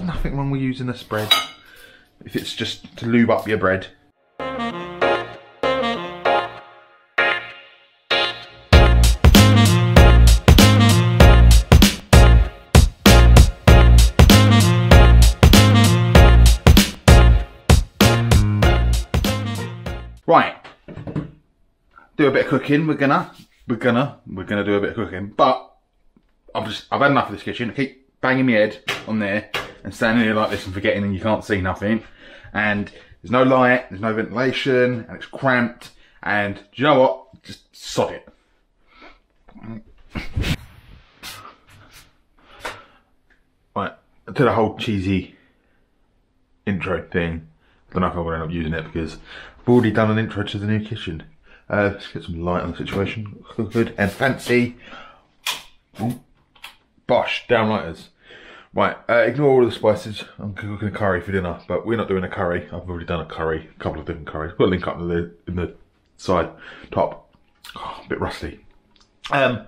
nothing wrong with using a spread if it's just to lube up your bread. Right, do a bit of cooking. We're gonna do a bit of cooking, but I've had enough of this kitchen. I keep banging my head on there and standing here like this and forgetting, and you can't see nothing. And there's no light, there's no ventilation, and it's cramped. And do you know what? Just sod it. Right, to the whole cheesy intro thing. I don't know if I'm going to end up using it because I've already done an intro to the new kitchen. Let's get some light on the situation. Good and fancy. Ooh. Bosh, downlighters. Right, ignore all the spices. I'm cooking a curry for dinner, but we're not doing a curry. I've already done a curry, a couple of different curries. Got a link up in the side top. Oh, a bit rusty. If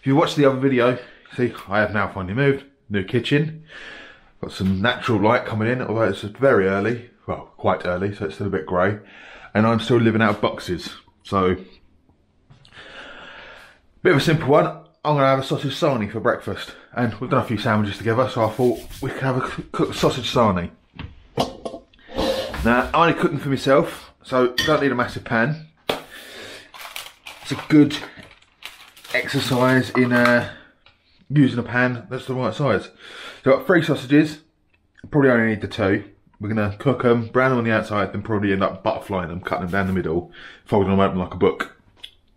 you watched the other video, see I have now finally moved. New kitchen. Got some natural light coming in, although it's very early. Well, quite early, so it's still a bit grey. And I'm still living out of boxes. So, bit of a simple one. I'm going to have a sausage sarnie for breakfast. And we've done a few sandwiches together, so I thought we could have a cooked sausage sarnie. Now, I'm only cooking for myself, so don't need a massive pan. It's a good exercise in using a pan that's the right size. So I've got 3 sausages. Probably only need the 2. We're going to cook them, brown them on the outside, then probably end up butterflying them, cutting them down the middle, folding them open like a book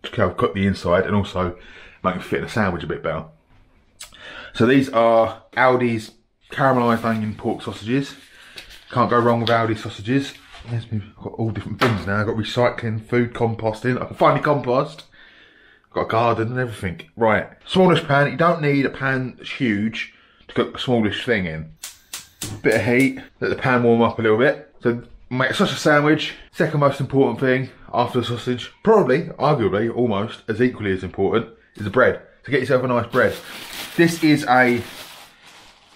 to cook the inside and also make them fit in a sandwich a bit better. So these are Aldi's caramelised onion pork sausages. Can't go wrong with Aldi sausages. I've got all different bins now. I've got recycling, food, composting. I can finally compost. I've got a garden and everything. Right, smallish pan. You don't need a pan that's huge to cook a smallish thing in. Bit of heat, let the pan warm up a little bit. So make a sausage sandwich. Second most important thing after the sausage, probably, arguably, almost as equally as important, is the bread. So get yourself a nice bread. This is a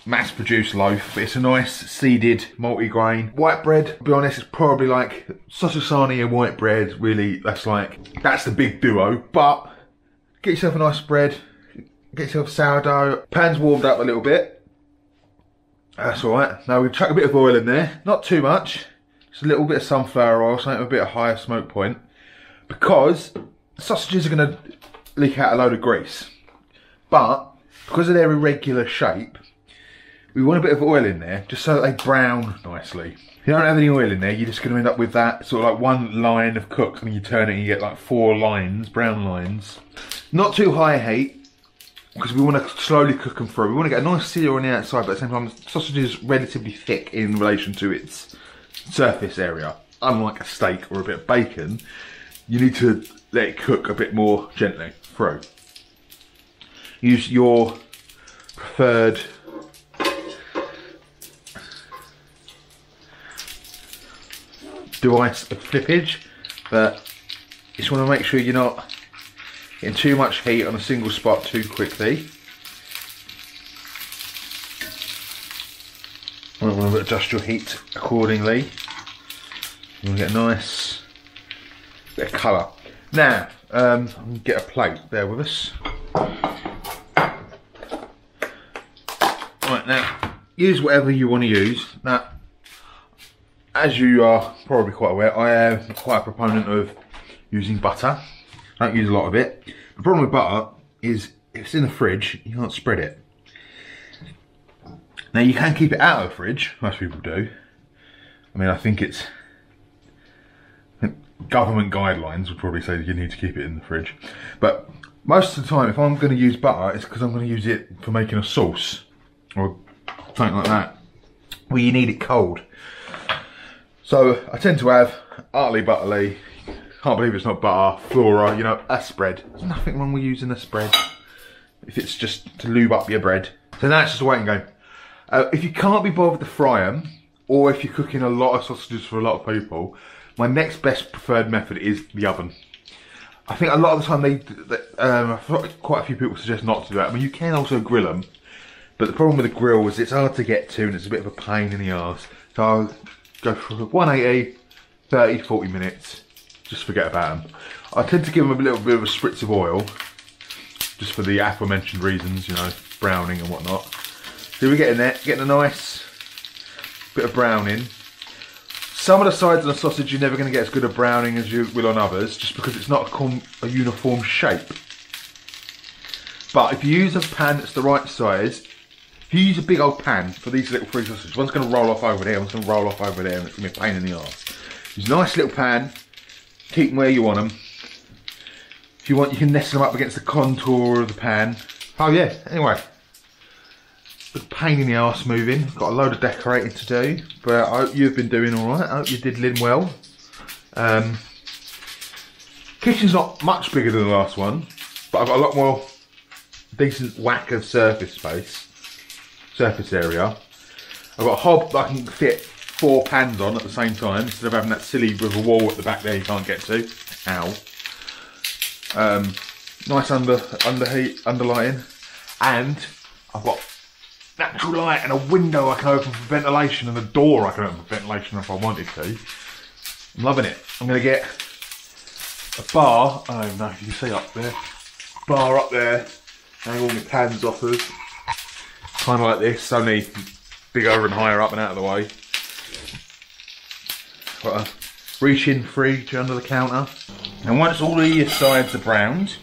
mass-produced loaf, but it's a nice seeded multi-grain white bread. To be honest, it's probably like sausage sarnie and white bread. Really, that's the big duo. But get yourself a nice bread. Get yourself sourdough. Pan's warmed up a little bit. That's alright. Now we'll chuck a bit of oil in there. Not too much. Just a little bit of sunflower oil, something with a bit of higher smoke point. Because the sausages are going to leak out a load of grease. But, because of their irregular shape, we want a bit of oil in there, just so that they brown nicely. If you don't have any oil in there, you're just going to end up with that sort of like one line of cooked, and you turn it and you get like 4 lines, brown lines. Not too high heat, because we want to slowly cook them through. We want to get a nice sear on the outside, but at the same time, the sausage is relatively thick in relation to its surface area. Unlike a steak or a bit of bacon, you need to let it cook a bit more gently through. Use your preferred device of flippage, but you just want to make sure you're not getting too much heat on a single spot too quickly. You want to adjust your heat accordingly. You want to get a nice bit of colour. Now, I'm going to get a plate there with us. Right, now, use whatever you want to use. Now, as you are probably quite aware, I am quite a proponent of using butter. I don't use a lot of it. The problem with butter is if it's in the fridge, you can't spread it. Now you can keep it out of the fridge, most people do. I mean, I think government guidelines would probably say that you need to keep it in the fridge. But most of the time, if I'm going to use butter, it's because I'm going to use it for making a sauce or something like that, where you need it cold. So I tend to have Artley Butterly, can't believe it's not butter, Flora, you know, a spread. There's nothing wrong with using a spread if it's just to lube up your bread. So now it's just a waiting game. If you can't be bothered to fry them, or if you're cooking a lot of sausages for a lot of people, my next best preferred method is the oven. I think a lot of the time quite a few people suggest not to do that. I mean, you can also grill them, But the problem with the grill is it's hard to get to and it's a bit of a pain in the arse. So I'll go for 180, 30, 40 minutes. Just forget about them. I tend to give them a little bit of a spritz of oil, just for the aforementioned reasons, you know, browning and whatnot. So we're getting there, getting a nice bit of browning. Some of the sides of the sausage you're never going to get as good a browning as you will on others, just because it's not a uniform shape. But if you use a pan that's the right size, if you use a big old pan for these little free sausages, one's going to roll off over there, one's going to roll off over there, and it's going to be a pain in the arse. Use a nice little pan, keep them where you want them. If you want, you can nestle them up against the contour of the pan. Oh yeah, anyway. A pain in the arse moving. Got a load of decorating to do, but I hope you've been doing alright. I hope you're diddling well. Kitchen's not much bigger than the last one, but I've got a lot more decent whack of surface area. I've got a hob that I can fit 4 pans on at the same time, instead of having that silly with a wall at the back there you can't get to. Ow. Nice underlighting, and I've got natural light and a window I can open for ventilation and a door I can open for ventilation if I wanted to. I'm loving it. I'm going to get a bar, I don't know if you can see up there, bar up there, hang all my pans off of, kind of like this, only bigger and higher up and out of the way. Got a reach-in fridge under the counter. And once all the sides are browned,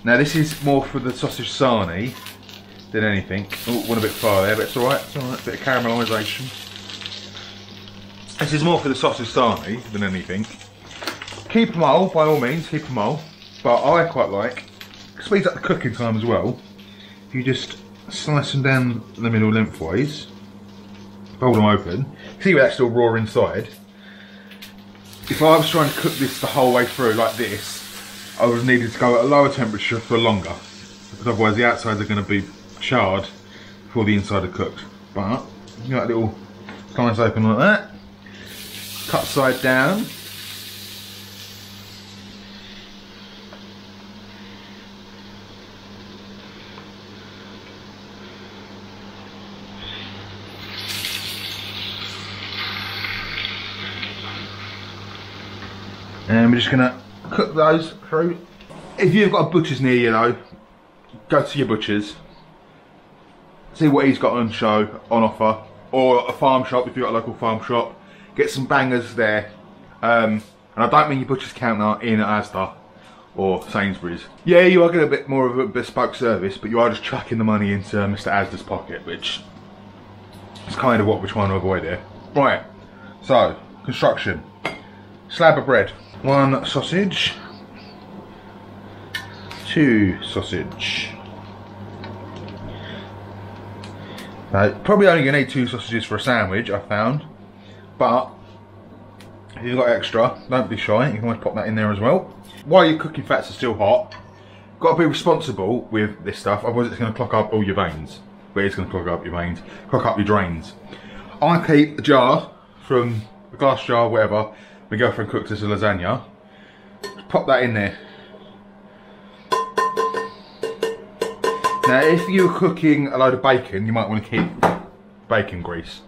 now this is more for the sausage sarnie than anything. Oh, went a bit far there, but it's alright, it's alright, bit of caramelisation. This is more for the sausage sarnie than anything. Keep them all, by all means, keep them all. But I quite like, speeds up the cooking time as well. If you just slice them down the middle lengthways, fold them open, see where that's still raw inside. If I was trying to cook this the whole way through like this, I would have needed to go at a lower temperature for longer, because otherwise the outsides are going to be charred before the inside are cooked. But you got a little slice open like that, cut side down. And we're just going to cook those through. If you've got a butcher's near you though, go to your butcher's, see what he's got on show, on offer, or a farm shop if you've got a local farm shop. Get some bangers there. And I don't mean your butcher's counter in Asda or Sainsbury's. Yeah, you are getting a bit more of a bespoke service, but you are just chucking the money into Mr. Asda's pocket, which is kind of what we're trying to avoid here. Right, so, construction. Slab of bread. 1 sausage, 2 sausage. Now, probably only going to need 2 sausages for a sandwich, I found, but if you've got extra, don't be shy, you can always pop that in there as well. While your cooking fats are still hot, got to be responsible with this stuff, otherwise it's going to clog up all your veins. But it's going to clog up your veins, clog up your drains. I keep a jar, from a glass jar, whatever. My girlfriend cooks us a lasagna. Just pop that in there. Now, if you're cooking a load of bacon, you might want to keep bacon grease.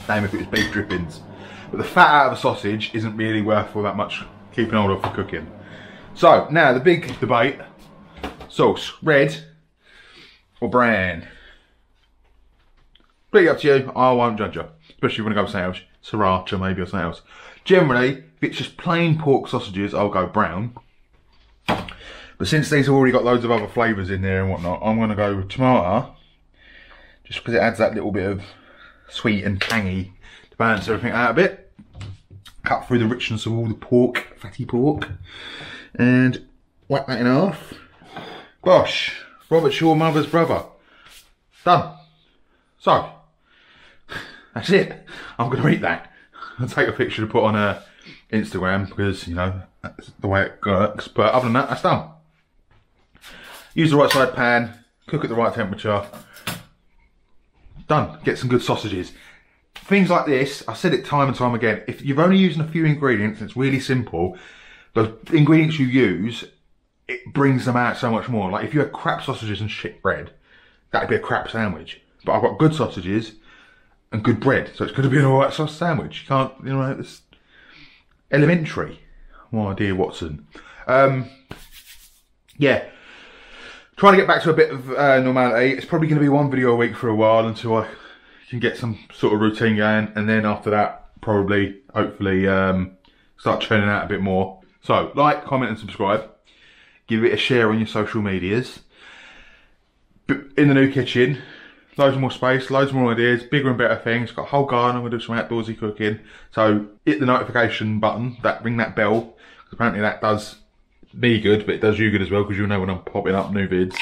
Same if it was beef drippings. But the fat out of a sausage isn't really worth all that much keeping hold of for cooking. So, now the big debate. Sauce, red or brown? Completely up to you, I won't judge you. Especially if you want to go with something else. Sriracha maybe or something else. Generally, if it's just plain pork sausages, I'll go brown. But since these have already got loads of other flavours in there and whatnot, I'm going to go with tomato. Just because it adds that little bit of sweet and tangy to balance everything out a bit. Cut through the richness of all the pork, fatty pork. And whack that in half. Bosh, Robert Shaw, mother's brother. Done. So, that's it. I'm going to eat that. I'll take a picture to put on Instagram because, you know, that's the way it works. But other than that, that's done. Use the right side pan, cook at the right temperature. Done. Get some good sausages. Things like this, I've said it time and time again, if you're only using a few ingredients, it's really simple. The ingredients you use, it brings them out so much more. Like if you had crap sausages and shit bread, that'd be a crap sandwich. But I've got good sausages and good bread, so it's going to be an alright sauce sandwich. You can't, you know, it's elementary. My dear Watson. Yeah. Trying to get back to a bit of normality. It's probably going to be one video a week for a while until I can get some sort of routine going, and then after that, probably, hopefully, start churning out a bit more. So, like, comment and subscribe. Give it a share on your social medias. In the new kitchen, loads more space, loads more ideas, bigger and better things. Got a whole garden, I'm going to do some outdoorsy cooking. So, hit the notification button, ring that bell, because apparently that does me good, but it does you good as well, because you'll know when I'm popping up new vids,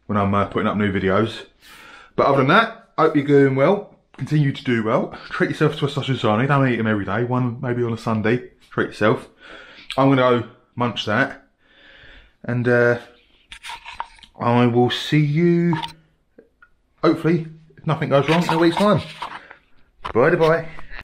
when I'm putting up new videos. But other than that, hope you're doing well. Continue to do well. Treat yourself to a sausage sarnie. Don't eat them every day. One maybe on a Sunday. Treat yourself. I'm going to go munch that. And I will see you, hopefully, if nothing goes wrong, in a week's time. Bye-bye.